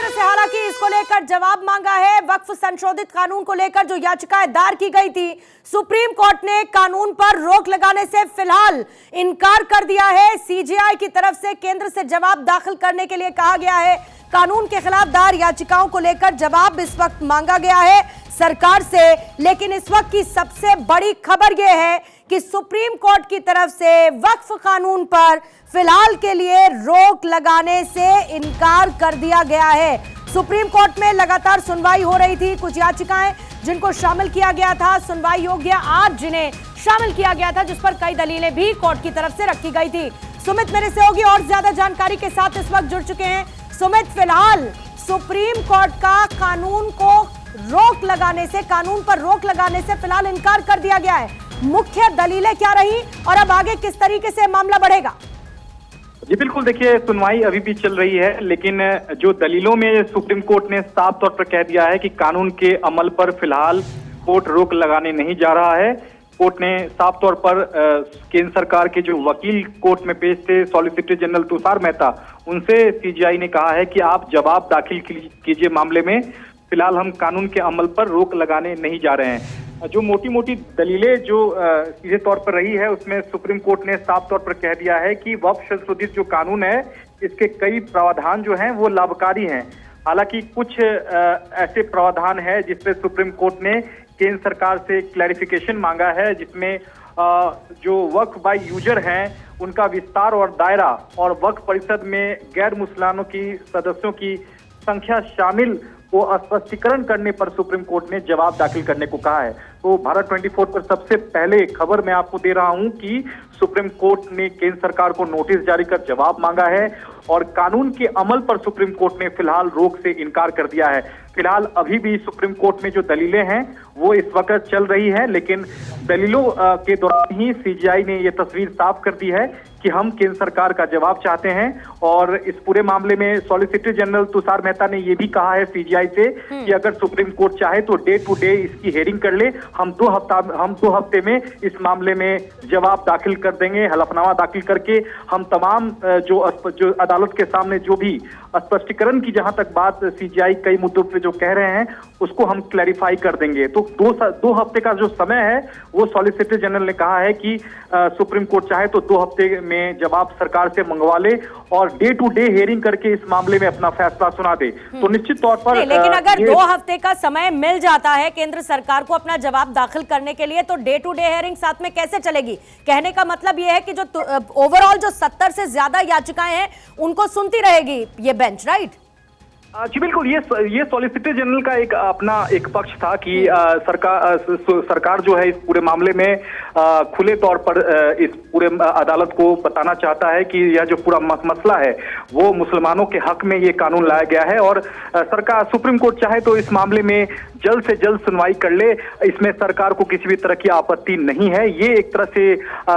केंद्र से हालांकि इसको लेकर जवाब मांगा है। वक्फ संशोधित कानून को लेकर जो याचिकाएं दायर की गई थी, सुप्रीम कोर्ट ने कानून पर रोक लगाने से फिलहाल इनकार कर दिया है। सीजेआई की तरफ से केंद्र से जवाब दाखिल करने के लिए कहा गया है। कानून के खिलाफ दायर याचिकाओं को लेकर जवाब इस वक्त मांगा गया है सरकार से। लेकिन इस वक्त की सबसे बड़ी खबर यह है कि सुप्रीम कोर्ट की तरफ से वक्फ कानून पर फिलहाल के लिए रोक लगाने से इनकार कर दिया गया है। सुप्रीम कोर्ट में लगातार सुनवाई हो रही थी। कुछ याचिकाएं जिनको शामिल किया गया था, सुनवाई योग्य आज जिन्हें शामिल किया गया था, जिस पर कई दलीलें भी कोर्ट की तरफ से रखी गई थी। सुमित मेरे सहयोगी और ज्यादा जानकारी के साथ इस वक्त जुड़ चुके हैं। सुमित, फिलहाल सुप्रीम कोर्ट का कानून को रोक लगाने से, कानून पर रोक लगाने से फिलहाल इनकार कर दिया गया है। मुख्य दलीलें क्या रही और अब आगे किस तरीके से मामला बढ़ेगा? जी बिल्कुल, देखिए सुनवाई अभी भी चल रही है, लेकिन जो दलीलों में सुप्रीम कोर्ट ने साफ तौर पर कह दिया है कि कानून के अमल पर फिलहाल कोर्ट रोक लगाने नहीं जा रहा है। कोर्ट ने साफ तौर पर केंद्र सरकार के जो वकील कोर्ट में पेश थे, सॉलिसिटर जनरल तुषार मेहता, उनसे सीजेआई ने कहा है कि आप जवाब दाखिल कीजिए मामले में, फिलहाल हम कानून के अमल पर रोक लगाने नहीं जा रहे हैं। जो मोटी मोटी दलीलें जो सीधे तौर पर रही है, उसमें सुप्रीम कोर्ट ने साफ तौर पर कह दिया है कि वक्फ संशोधित जो कानून है, इसके कई प्रावधान जो हैं वो लाभकारी हैं। हालांकि कुछ ऐसे प्रावधान है जिसपे सुप्रीम कोर्ट ने केंद्र सरकार से क्लैरिफिकेशन मांगा है, जिसमें जो वक्फ बाय यूजर हैं उनका विस्तार और दायरा और वक्फ परिषद में गैर मुसलमानों की सदस्यों की संख्या शामिल को स्पष्टीकरण करने पर सुप्रीम कोर्ट ने जवाब दाखिल करने को कहा है। तो भारत 24 पर सबसे पहले खबर मैं आपको दे रहा हूं कि सुप्रीम कोर्ट ने केंद्र सरकार को नोटिस जारी कर जवाब मांगा है और कानून के अमल पर सुप्रीम कोर्ट ने फिलहाल रोक से इनकार कर दिया है। फिलहाल अभी भी सुप्रीम कोर्ट में जो दलीलें हैं वो इस वक्त चल रही है, लेकिन दलीलों के दौरान ही सीजेआई ने ये तस्वीर साफ कर दी है कि हम केंद्र सरकार का जवाब चाहते हैं। और इस पूरे मामले में सॉलिसिटर जनरल तुषार मेहता ने ये भी कहा है सीजेआई से कि अगर सुप्रीम कोर्ट चाहे तो डे टू डे इसकी हेयरिंग कर ले, हम दो हफ्ते में इस मामले में जवाब दाखिल कर देंगे। हलफनामा दाखिल करके हम तमाम जो अदालत के सामने जो भी स्पष्टीकरण की जहां तक बात सीजेआई कई मुद्दों पे जो कह रहे हैं उसको हम क्लैरिफाई कर देंगे। तो दो हफ्ते का जो समय है वो सॉलिसिटर जनरल ने कहा है कि सुप्रीम कोर्ट चाहे तो 2 हफ्ते में जवाब सरकार से मंगवा ले और डे टू डे हियरिंग करके इस मामले में अपना फैसला सुना दे। तो निश्चित तौर पर लेकिन अगर 2 हफ्ते का समय मिल जाता है केंद्र सरकार को अपना जवाब दाखिल करने के लिए, तो डे टू डे हियरिंग साथ में कैसे चलेगी? कहने का मतलब यह है कि जो ओवरऑल जो 70 से ज्यादा याचिकाएं हैं उनको सुनती रहेगी ये बेंच, राइट? जी बिल्कुल, ये सॉलिसिटर जनरल का अपना एक पक्ष था कि सरकार जो है इस पूरे मामले में खुले तौर पर इस पूरे अदालत को बताना चाहता है कि यह जो पूरा मसला है वो मुसलमानों के हक में ये कानून लाया गया है और सरकार सुप्रीम कोर्ट चाहे तो इस मामले में जल्द से जल्द सुनवाई कर ले, इसमें सरकार को किसी भी तरह की आपत्ति नहीं है। ये एक तरह से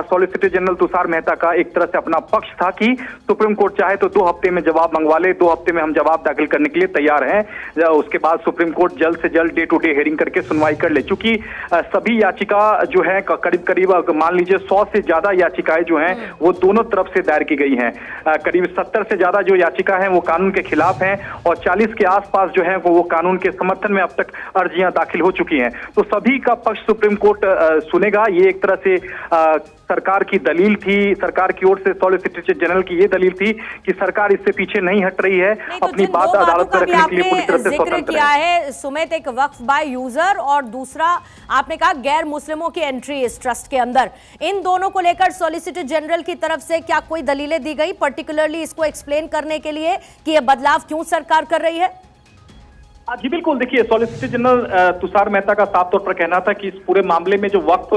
सॉलिसिटर जनरल तुषार मेहता का एक तरह से अपना पक्ष था कि सुप्रीम कोर्ट चाहे तो 2 हफ्ते में जवाब मंगवा ले, 2 हफ्ते में हम जवाब दाखिल करने के लिए तैयार हैं। उसके बाद सुप्रीम कोर्ट जल्द से जल्द डे टू डे हियरिंग करके सुनवाई कर ले। चूंकि सभी याचिका जो है करीब मान लीजिए 100 से ज्यादा याचिकाएं जो हैं वो दोनों तरफ से दायर की गई हैं। करीब 70 से ज्यादा जो याचिका हैं वो कानून के खिलाफ हैं और 40 के आसपास जो है वो कानून के समर्थन में अब तक अर्जियां दाखिल हो चुकी हैं। तो सभी का पक्ष सुप्रीम कोर्ट सुनेगा। ये एक तरह से सरकार की दलील थी, सरकार की ओर से सॉलिसिटर जनरल की ये दलील थी कि सरकार इससे पीछे नहीं हट रही है, अपनी बात अदालत में रखने के लिए पूरी तरह से स्वतंत्र किया है। सुमित, एक वक्फ बाय यूजर और दूसरा आपने कहा गैर मुस्लिमों की एंट्री इस ट्रस्ट के अंदर, इन दोनों को लेकर सॉलिसिटर जनरल की तरफ से क्या कोई दलीलें दी गई पर्टिकुलरली इसको एक्सप्लेन करने के लिए कि यह बदलाव क्यों सरकार कर रही है? जी बिल्कुल, देखिए सॉलिसिटर जनरल तुषार मेहता का साफ तौर पर कहना था कि इस पूरे मामले में जो वक्फ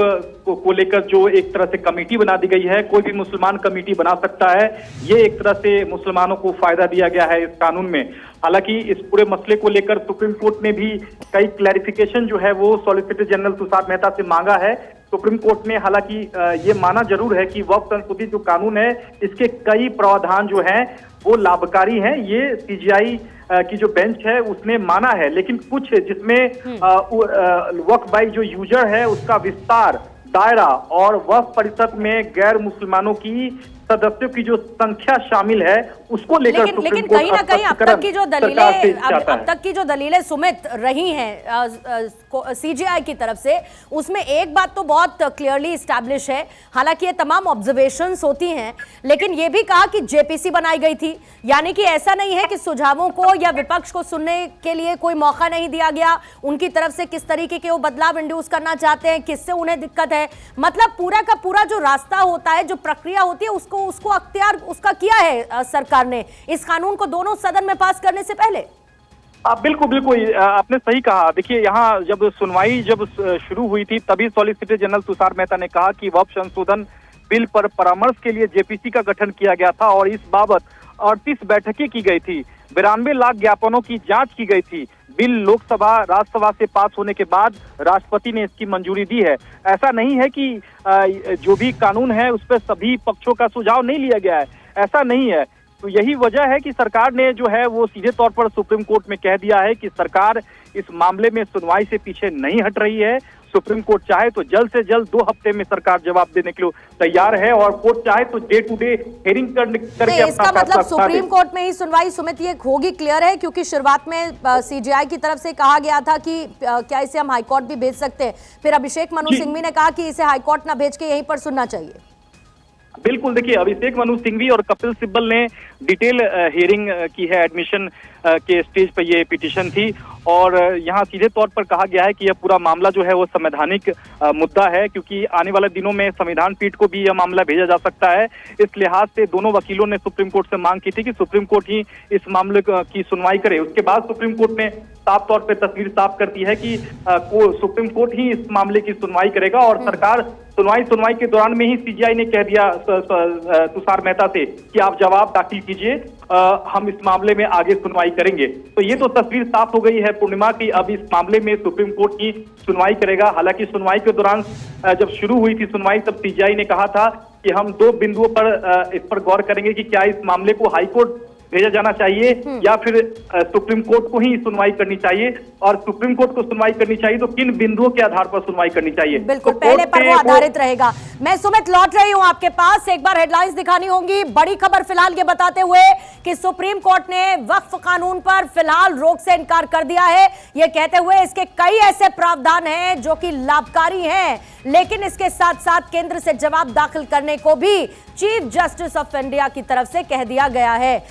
को लेकर जो एक तरह से कमेटी बना दी गई है, कोई भी मुसलमान कमेटी बना सकता है, ये एक तरह से मुसलमानों को फायदा दिया गया है इस कानून में। हालांकि इस पूरे मसले को लेकर सुप्रीम कोर्ट ने भी कई क्लैरिफिकेशन जो है वो सॉलिसिटर जनरल तुषार मेहता से मांगा है। सुप्रीम कोर्ट ने हालांकि ये माना जरूर है कि वक्फ संशोधित जो कानून है इसके कई प्रावधान जो हैं वो लाभकारी हैं। ये सीजेआई की जो बेंच है उसने माना है, लेकिन कुछ जिसमें वक्फ बाय जो यूजर है उसका विस्तार, दायरा और वक्फ परिषद में गैर मुसलमानों की सदस्यों की जो संख्या शामिल है उसको लेकर लेकिन कहीं ना कहीं अब तक की जो दलीलें अब तक की जो दलीलें सुमित रही हैं सीजीआई की तरफ से, उसमें एक बात तो बहुत क्लियरली एस्टैब्लिश है, हालांकि ये तमाम ऑब्जर्वेशंस होती हैं, लेकिन ये भी कहा कि जेपीसी बनाई गई थी, यानी कि ऐसा नहीं है कि सुझावों को या विपक्ष को सुनने के लिए कोई मौका नहीं दिया गया, उनकी तरफ से किस तरीके के वो बदलाव इंड्यूस करना चाहते हैं, किससे उन्हें दिक्कत है, मतलब पूरा का पूरा जो रास्ता होता है, जो प्रक्रिया होती है, उसको अख्तियार उसका किया है सरकार ने इस कानून को दोनों सदन में पास करने से पहले। बिल्कुल आपने सही कहा। देखिए, यहाँ जब सुनवाई शुरू हुई थी तभी सॉलिसिटर जनरल तुषार मेहता ने कहा कि वक्फ संशोधन बिल पर परामर्श के लिए जेपीसी का गठन किया गया था और इस बाबत 38 बैठकें की गई थी, 92 लाख ज्ञापनों की जांच की गई थी। बिल लोकसभा राज्यसभा से पास होने के बाद राष्ट्रपति ने इसकी मंजूरी दी है। ऐसा नहीं है कि जो भी कानून है उस पर सभी पक्षों का सुझाव नहीं लिया गया है, ऐसा नहीं है। तो यही वजह है कि सरकार ने जो है वो सीधे तौर पर सुप्रीम कोर्ट में कह दिया है कि सरकार इस मामले में सुनवाई से पीछे नहीं हट रही है। सुप्रीम कोर्ट चाहे तो जल्द से जल्द 2 हफ्ते में सरकार जवाब देने के लिए तैयार है और कोर्ट चाहे तो डे टू डे हियरिंग करके इसका मतलब सुप्रीम कोर्ट में ही सुनवाई सुमित ये होगी, क्लियर है, क्योंकि शुरुआत में सीजीआई की तरफ से कहा गया था कि क्या इसे हम हाईकोर्ट भी भेज सकते हैं, फिर अभिषेक मनु सिंघवी ने कहा कि इसे हाईकोर्ट ना भेज के यहीं पर सुनना चाहिए। बिल्कुल, देखिए, अभिषेक मनु सिंघवी और कपिल सिब्बल ने डिटेल हियरिंग की है। एडमिशन के स्टेज पर ये पिटीशन थी और यहाँ सीधे तौर पर कहा गया है कि यह पूरा मामला जो है वो संवैधानिक मुद्दा है, क्योंकि आने वाले दिनों में संविधान पीठ को भी यह मामला भेजा जा सकता है। इस लिहाज से दोनों वकीलों ने सुप्रीम कोर्ट से मांग की थी कि सुप्रीम कोर्ट ही इस मामले की सुनवाई करे। उसके बाद सुप्रीम कोर्ट ने साफ तौर पर तस्वीर साफ करती है कि सुप्रीम कोर्ट ही इस मामले की सुनवाई करेगा और सरकार सुनवाई के दौरान में ही सीजीआई ने कह दिया तुषार मेहता से कि आप जवाब दाखिल कीजिए, हम इस मामले में आगे सुनवाई करेंगे। तो ये तो तस्वीर साफ हो गई है पूर्णिमा की, अब इस मामले में सुप्रीम कोर्ट की सुनवाई करेगा। हालांकि सुनवाई के दौरान जब शुरू हुई थी सुनवाई तब सीजीआई ने कहा था कि हम 2 बिंदुओं पर इस पर गौर करेंगे कि क्या इस मामले को हाईकोर्ट भेजा जाना चाहिए या फिर सुप्रीम कोर्ट को ही सुनवाई करनी चाहिए, और सुप्रीम कोर्ट को सुनवाई करनी चाहिए तो किन बिंदुओं के आधार पर सुनवाई करनी चाहिए। बिल्कुल, पहले पर वो आधारित रहेगा। मैं सुमित लौट रही हूं आपके पास, एक बार हेडलाइंस दिखानी होंगी। बड़ी खबर फिलहाल ये बताते हुए कि सुप्रीम कोर्ट ने वक्फ कानून पर फिलहाल रोक से इनकार कर दिया है, ये कहते हुए इसके कई ऐसे प्रावधान हैं जो कि लाभकारी हैं, लेकिन इसके साथ साथ केंद्र से जवाब दाखिल करने को भी चीफ जस्टिस ऑफ इंडिया की तरफ से कह दिया गया है।